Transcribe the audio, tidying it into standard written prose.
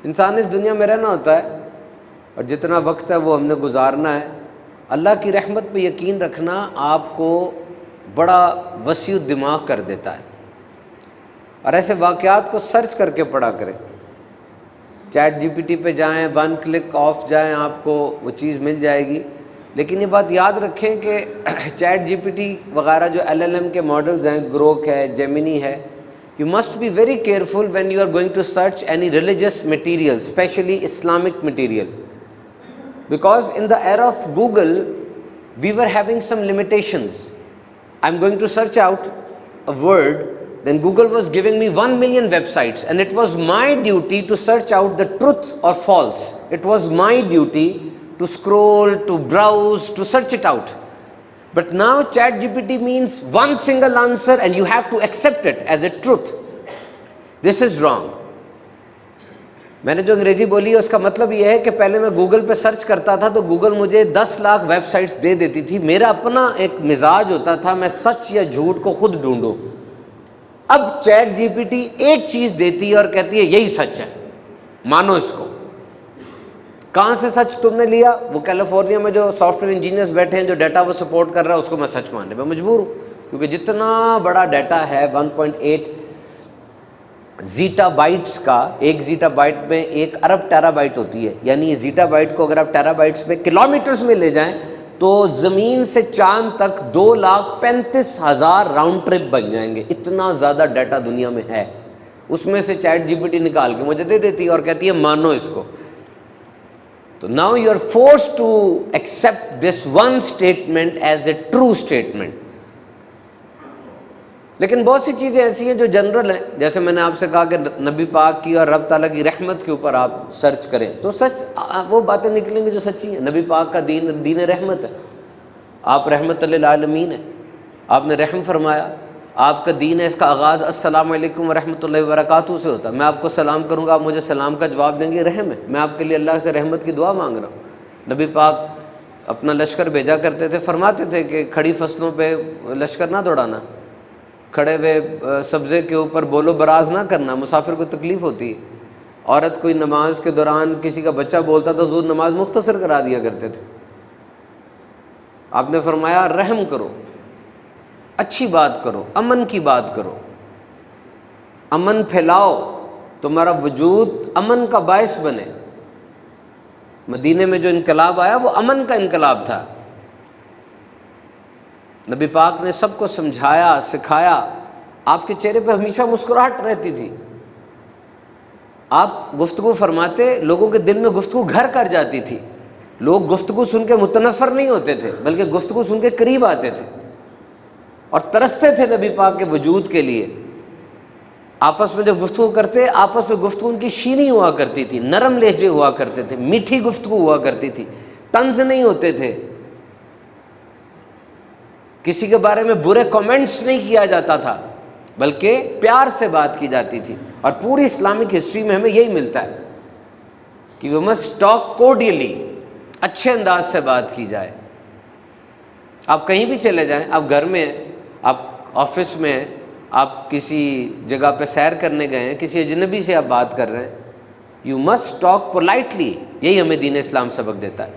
انسان اس دنیا میں رہنا ہوتا ہے اور جتنا وقت ہے وہ ہم نے گزارنا ہے. اللہ کی رحمت پہ یقین رکھنا آپ کو بڑا وسیع دماغ کر دیتا ہے. اور ایسے واقعات کو سرچ کر کے پڑھا کریں. چیٹ جی پی ٹی پہ جائیں، ون کلک آف جائیں، آپ کو وہ چیز مل جائے گی. لیکن یہ بات یاد رکھیں کہ چیٹ جی پی ٹی وغیرہ جو ایل ایل ایم کے ماڈلز ہیں، گروک ہے، جیمنی ہے، you must be very careful when you are going to search any religious material, especially Islamic material, because in the era of Google we were having some limitations. I'm going to search out a word, then Google was giving me 1 million websites, and it was my duty to search out the truth or false. It was my duty to scroll, to browse, to search it out. But now ChatGPT means one single answer and you have to accept it as a truth. This is wrong. میں نے جو انگریزی بولی ہے اس کا مطلب یہ ہے کہ پہلے میں گوگل پہ سرچ کرتا تھا تو گوگل مجھے 10 لاکھ ویب سائٹس دے دیتی تھی. میرا اپنا ایک مزاج ہوتا تھا میں سچ یا جھوٹ کو خود ڈھونڈوں. اب چیٹ جی پی ٹی ایک چیز دیتی ہے اور کہتی ہے یہی سچ ہے، مانو اس کو. کہاں سے سچ تم نے لیا؟ وہ کیلیفورنیا میں جو سافٹ ویئر انجینئرز بیٹھے ہیں جو ڈیٹا وہ سپورٹ کر رہا ہے اس کو میں سچ ماننے میں مجبور ہوں، کیونکہ جتنا بڑا ڈیٹا ہے 1.8 زیٹا بائٹس کا، ایک زیٹا بائٹ میں 1 ارب ٹیرا بائٹ ہوتی ہے. یعنی زیٹا بائٹ کو اگر آپ ٹیرا بائٹس میں کلومیٹرز میں لے جائیں تو زمین سے چاند تک 2,35,000 راؤنڈ ٹرپ بن جائیں گے. اتنا زیادہ ڈیٹا دنیا میں ہے. اس میں سے چیٹ جی پی ٹی نکال کے مجھے دے دیتی ہے اور کہتی ہے مانو اس کو. تو now you are forced to accept this one statement as a true statement. لیکن بہت سی چیزیں ایسی ہیں جو جنرل ہیں، جیسے میں نے آپ سے کہا کہ نبی پاک کی اور رب تعالیٰ کی رحمت کے اوپر آپ سرچ کریں تو سچ وہ باتیں نکلیں گی جو سچی ہیں. نبی پاک کا دین رحمت ہے، آپ رحمت للعالمین ہیں، آپ نے رحم فرمایا. آپ کا دین ہے، اس کا آغاز السلام علیکم ورحمۃ اللہ وبرکاتہ سے ہوتا ہے. میں آپ کو سلام کروں گا، آپ مجھے سلام کا جواب دیں گے، رحم ہے. میں آپ کے لیے اللہ سے رحمت کی دعا مانگ رہا ہوں. نبی پاک اپنا لشکر بھیجا کرتے تھے، فرماتے تھے کہ کھڑی فصلوں پہ لشکر نہ دوڑانا، کھڑے ہوئے سبزے کے اوپر بولو براز نہ کرنا، مسافر کو تکلیف ہوتی ہے. عورت کوئی نماز کے دوران کسی کا بچہ بولتا تو حضور نماز مختصر کرا دیا کرتے تھے. آپ نے فرمایا رحم کرو، اچھی بات کرو، امن کی بات کرو، امن پھیلاؤ، تمہارا وجود امن کا باعث بنے. مدینے میں جو انقلاب آیا وہ امن کا انقلاب تھا. نبی پاک نے سب کو سمجھایا، سکھایا. آپ کے چہرے پہ ہمیشہ مسکراہٹ رہتی تھی. آپ گفتگو فرماتے، لوگوں کے دل میں گفتگو گھر کر جاتی تھی. لوگ گفتگو سن کے متنفر نہیں ہوتے تھے بلکہ گفتگو سن کے قریب آتے تھے اور ترستے تھے نبی پاک کے وجود کے لیے. آپس میں جب گفتگو کرتے، آپس میں گفتگو ان کی شیریں ہوا کرتی تھی، نرم لہجے ہوا کرتے تھے، میٹھی گفتگو ہوا کرتی تھی، طنز نہیں ہوتے تھے، کسی کے بارے میں برے کامنٹس نہیں کیا جاتا تھا بلکہ پیار سے بات کی جاتی تھی. اور پوری اسلامک ہسٹری میں ہمیں یہی ملتا ہے کہ وی مسٹ ٹاک کوڈیلی، اچھے انداز سے بات کی جائے. آپ کہیں بھی چلے جائیں، آپ گھر میں ہیں، آپ آفس میں ہیں، آپ کسی جگہ پہ سیر کرنے گئے ہیں، کسی اجنبی سے آپ بات کر رہے ہیں، یو مسٹ ٹاک پولائٹلی. یہی ہمیں دین اسلام سبق دیتا ہے.